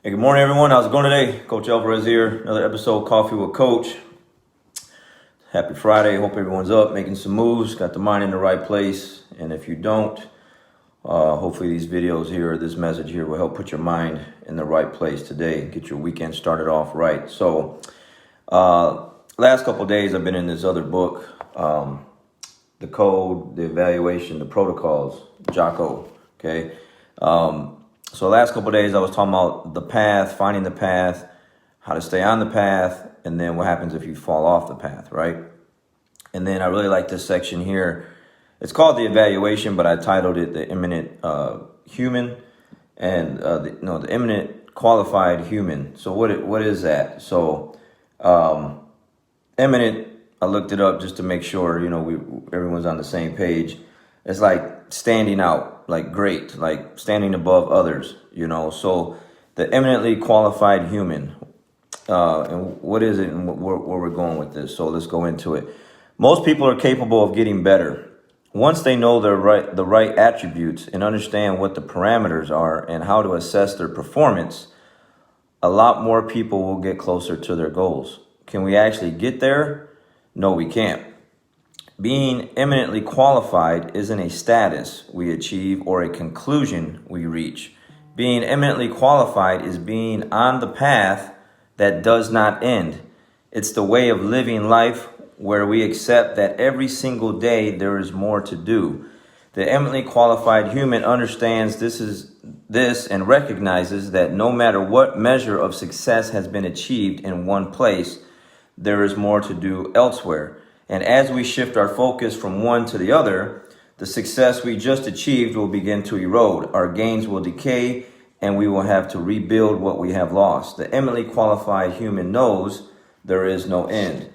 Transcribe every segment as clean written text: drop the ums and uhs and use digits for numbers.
Hey, good morning, everyone. How's it going today? Coach Alvarez here. Another episode, Coffee with Coach. Happy Friday. Hope everyone's up, making some moves, got the mind in the right place. And if you don't, hopefully these videos here, this message here will help put your mind in the right place today. Get your weekend started off right. So, last couple of days, I've been in this other book, the code, the evaluation, the protocols, Jocko. Okay. So last couple of days, I was talking about the path, finding the path, how to stay on the path, and then what happens if you fall off the path, right? And then I really like this section here. It's called the evaluation, but I titled it the eminent human and the eminent qualified human. So what is that? So eminent, I looked it up just to make sure, everyone's on the same page. It's like standing out, like great, like standing above others, So the eminently qualified human, and what is it and where we're going with this. So let's go into it. Most people are capable of getting better. Once they know the right attributes and understand what the parameters are and how to assess their performance, a lot more people will get closer to their goals. Can we actually get there? No, we can't. Being eminently qualified isn't a status we achieve or a conclusion we reach. Being eminently qualified is being on the path that does not end. It's the way of living life where we accept that every single day there is more to do. The eminently qualified human understands this and recognizes that no matter what measure of success has been achieved in one place, there is more to do elsewhere. And as we shift our focus from one to the other, the success we just achieved will begin to erode. Our gains will decay, and we will have to rebuild what we have lost. The eminently qualified human knows there is no end.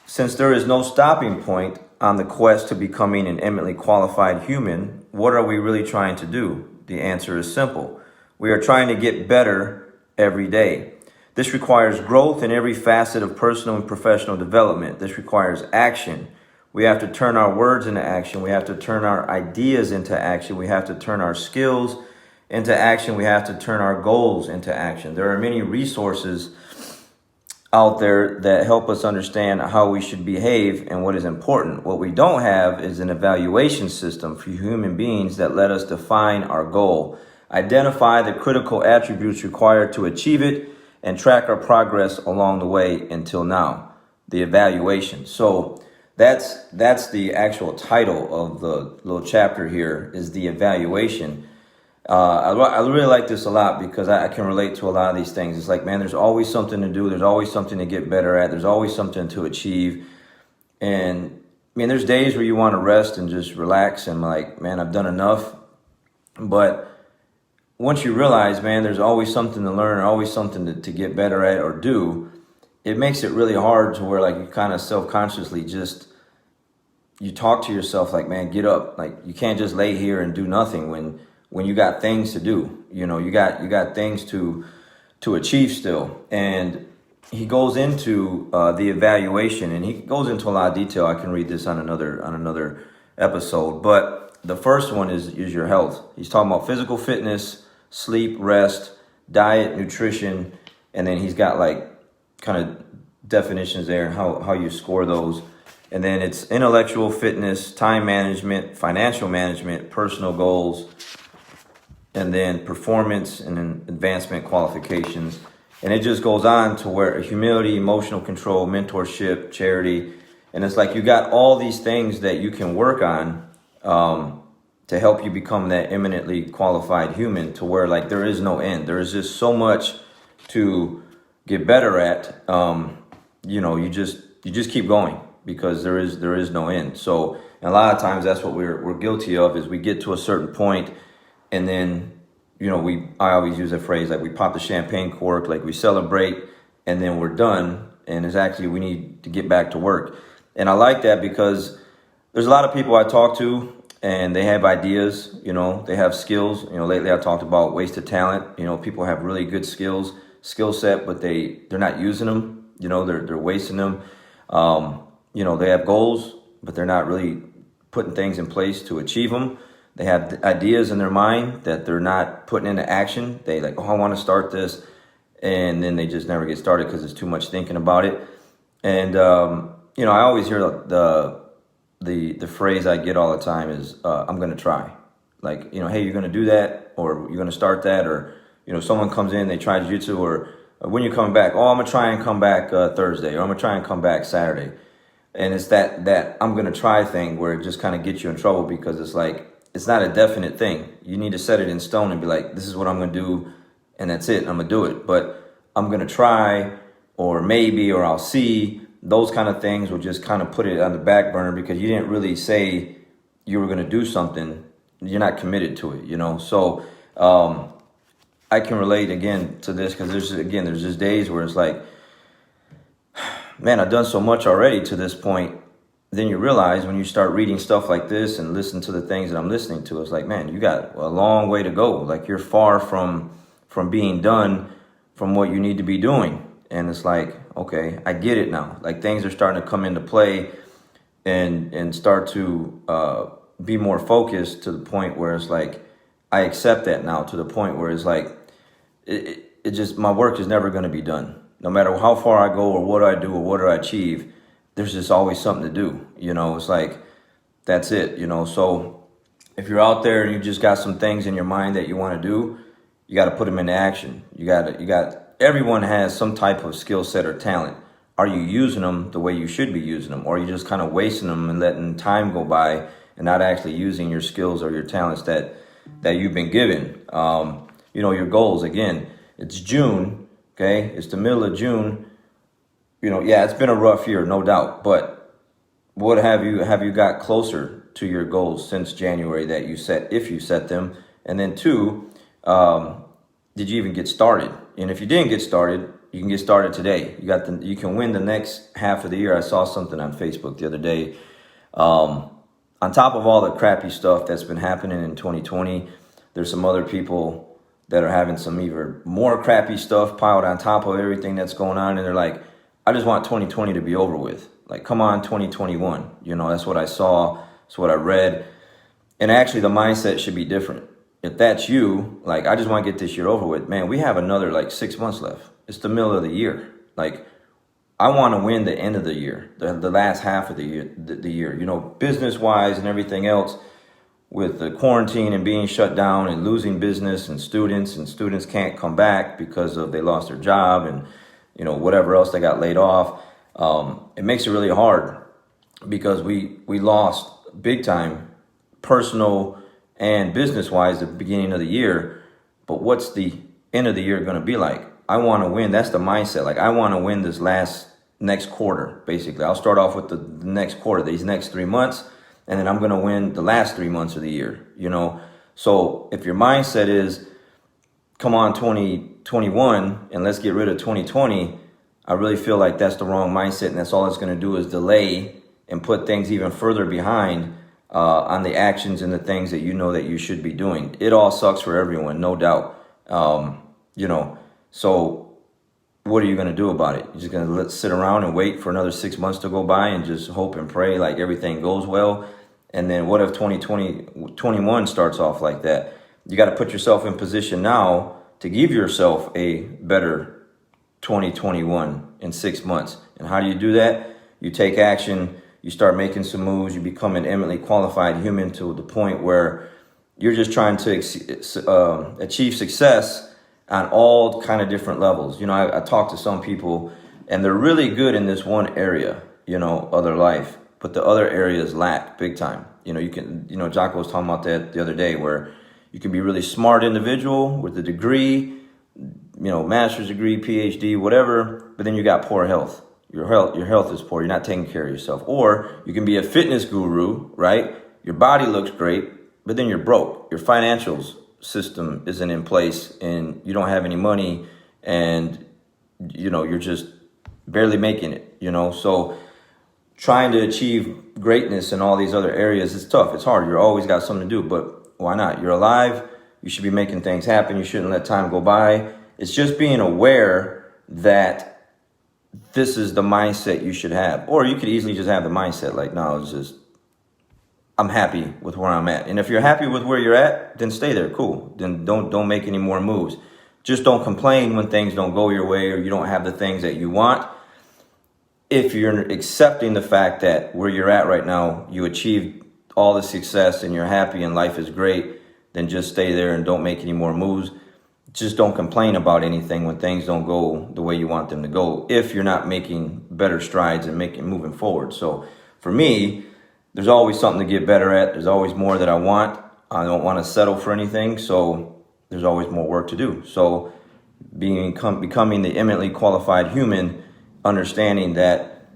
Since there is no stopping point on the quest to becoming an eminently qualified human, what are we really trying to do? The answer is simple. We are trying to get better every day. This requires growth in every facet of personal and professional development. This requires action. We have to turn our words into action. We have to turn our ideas into action. We have to turn our skills into action. We have to turn our goals into action. There are many resources out there that help us understand how we should behave and what is important. What we don't have is an evaluation system for human beings that let us define our goal, identify the critical attributes required to achieve it, and track our progress along the way until now, the evaluation. So that's the actual title of the little chapter here, is the evaluation. I really like this a lot because I can relate to a lot of these things. It's like, man, there's always something to do. There's always something to get better at. There's always something to achieve. And I mean, there's days where you want to rest and just relax and like, man, I've done enough. But once you realize, man, there's always something to learn, always something to get better at or do, it makes it really hard to where like you kind of self-consciously you talk to yourself like, man, get up. Like you can't just lay here and do nothing when you got things to do. You got things to achieve still. And he goes into the evaluation, and he goes into a lot of detail. I can read this on another episode, but the first one is your health. He's talking about physical fitness, sleep, rest, diet, nutrition, and then he's got like kind of definitions there and how you score those. And then it's intellectual fitness, time management, financial management, personal goals, and then performance and then advancement qualifications. And it just goes on to where humility, emotional control, mentorship, charity. And it's like you got all these things that you can work on to help you become that eminently qualified human, to where like there is no end. There is just so much to get better at. You just keep going because there is no end. So and a lot of times that's what we're guilty of, is we get to a certain point and then I always use a phrase like we pop the champagne cork, like we celebrate and then we're done. And it's actually we need to get back to work. And I like that because there's a lot of people I talk to, and they have ideas, they have skills. Lately I talked about wasted talent. People have really good skill set, but they're not using them. They're wasting them. They have goals, but they're not really putting things in place to achieve them. They have ideas in their mind that they're not putting into action. They like, oh, I want to start this. And then they just never get started because it's too much thinking about it. And, I always hear the phrase I get all the time is, I'm going to try. Like, hey, you're going to do that, or you're going to start that, or, someone comes in, they try jiu-jitsu, or when you're coming back, oh, I'm going to try and come back Thursday, or I'm going to try and come back Saturday. And it's that I'm going to try thing where it just kind of gets you in trouble, because it's like, it's not a definite thing. You need to set it in stone and be like, this is what I'm going to do, and that's it. I'm going to do it. But I'm going to try, or maybe, or I'll see. Those kind of things will just kind of put it on the back burner, because you didn't really say you were going to do something. You're not committed to it, So I can relate again to this, because there's just days where it's like, man, I've done so much already to this point. Then you realize when you start reading stuff like this and listen to the things that I'm listening to, it's like, man, you got a long way to go. Like, you're far from being done from what you need to be doing. And it's like, okay, I get it now. Like, things are starting to come into play and start to be more focused, to the point where it's like, I accept that now, to the point where it's like, it just, my work is never going to be done. No matter how far I go, or what I do, or what I achieve, there's just always something to do. It's like, that's it, So if you're out there and you just got some things in your mind that you want to do, you got to put them into action. Everyone has some type of skill set or talent. Are you using them the way you should be using them? Or are you just kind of wasting them and letting time go by and not actually using your skills or your talents that you've been given? Your goals, again, it's June, okay? It's the middle of June. It's been a rough year, no doubt. But what have you got closer to your goals since January that you set, if you set them? And then two, did you even get started? And if you didn't get started, you can get started today. You can win the next half of the year. I saw something on Facebook the other day. On top of all the crappy stuff that's been happening in 2020, there's some other people that are having some even more crappy stuff piled on top of everything that's going on. And they're like, I just want 2020 to be over with. Like, come on, 2021. That's what I saw. That's what I read. And actually, the mindset should be different. If that's you, like, I just want to get this year over with. Man, we have another 6 months left. It's the middle of the year. Like, I want to win the end of the year, the last half of the year, business wise and everything else, with the quarantine and being shut down and losing business, and students can't come back because they lost their job, and whatever else, they got laid off. It makes it really hard, because we lost big time, personal and business wise, the beginning of the year. But what's the end of the year going to be like? I want to win. That's the mindset. Like, I want to win this next quarter, basically. I'll start off with the next quarter, these next 3 months, and then I'm going to win the last 3 months of the year, So if your mindset is, come on, 2021, and let's get rid of 2020, I really feel like that's the wrong mindset, and that's all it's going to do is delay and put things even further behind on the actions and the things that that you should be doing. It all sucks for everyone, no doubt. So what are you going to do about it? You're just going to sit around and wait for another 6 months to go by and just hope and pray like everything goes well? And then what if 2021 starts off like that? You got to put yourself in position now to give yourself a better 2021 in 6 months. And how do you do that? You take action. You start making some moves. You become an eminently qualified human to the point where you're just trying to achieve success on all kind of different levels. I talk to some people, and they're really good in this one area, of their life, but the other areas lack big time. Jocko was talking about that the other day, where you can be really smart individual with a degree, master's degree, PhD, whatever, but then you got poor health. Your health is poor. You're not taking care of yourself. Or you can be a fitness guru, right? Your body looks great, but then you're broke. Your financials system isn't in place, and you don't have any money, and you're just barely making it. So trying to achieve greatness in all these other areas is tough. It's hard. You're always got something to do, but why not? You're alive. You should be making things happen. You shouldn't let time go by. It's just being aware that this is the mindset you should have. Or you could easily just have the mindset like, no, it's just I'm happy with where I'm at. And if you're happy with where you're at, then stay there. Cool. Then don't make any more moves. Just don't complain when things don't go your way or you don't have the things that you want. If you're accepting the fact that where you're at right now, you achieved all the success and you're happy and life is great, then just stay there and don't make any more moves. Just don't complain about anything when things don't go the way you want them to go, if you're not making better strides and moving forward. So for me, there's always something to get better at. There's always more that I want. I don't want to settle for anything. So there's always more work to do. So becoming the eminently qualified human, understanding that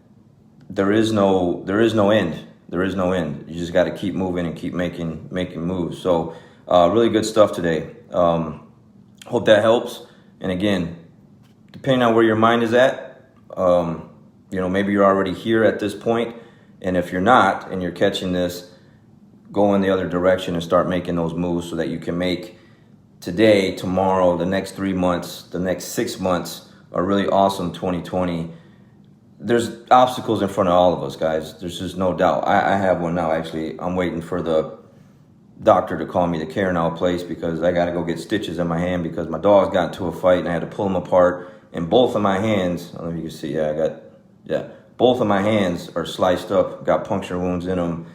there is no end. There is no end. You just got to keep moving and keep making moves. So really good stuff today. Hope that helps. And again, depending on where your mind is at, maybe you're already here at this point. And if you're not, and you're catching this, go in the other direction and start making those moves so that you can make today, tomorrow, the next 3 months, the next 6 months a really awesome 2020. There's obstacles in front of all of us, guys. There's just no doubt. I have one now, actually. I'm waiting for the doctor to call me the care now place because I got to go get stitches in my hand because my dogs got into a fight and I had to pull them apart. And both of my hands, I don't know if you can see, both of my hands are sliced up, got puncture wounds in them.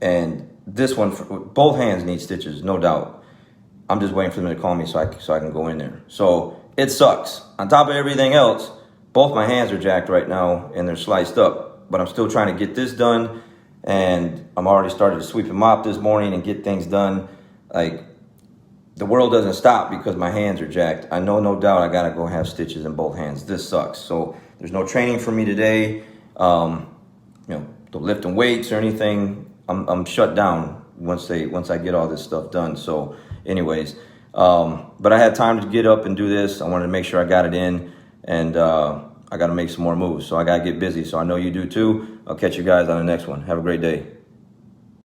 And this one, both hands need stitches, no doubt. I'm just waiting for them to call me so I can go in there. So it sucks. On top of everything else, both my hands are jacked right now and they're sliced up, but I'm still trying to get this done. And I'm already started to sweep and mop this morning and get things done. Like, the world doesn't stop because my hands are jacked. I know, no doubt, I got to go have stitches in both hands. This sucks. So there's no training for me today. Lifting weights or anything. I'm shut down once I get all this stuff done. So anyways, but I had time to get up and do this. I wanted to make sure I got it in, and I got to make some more moves. So I got to get busy. So I know you do too. I'll catch you guys on the next one. Have a great day.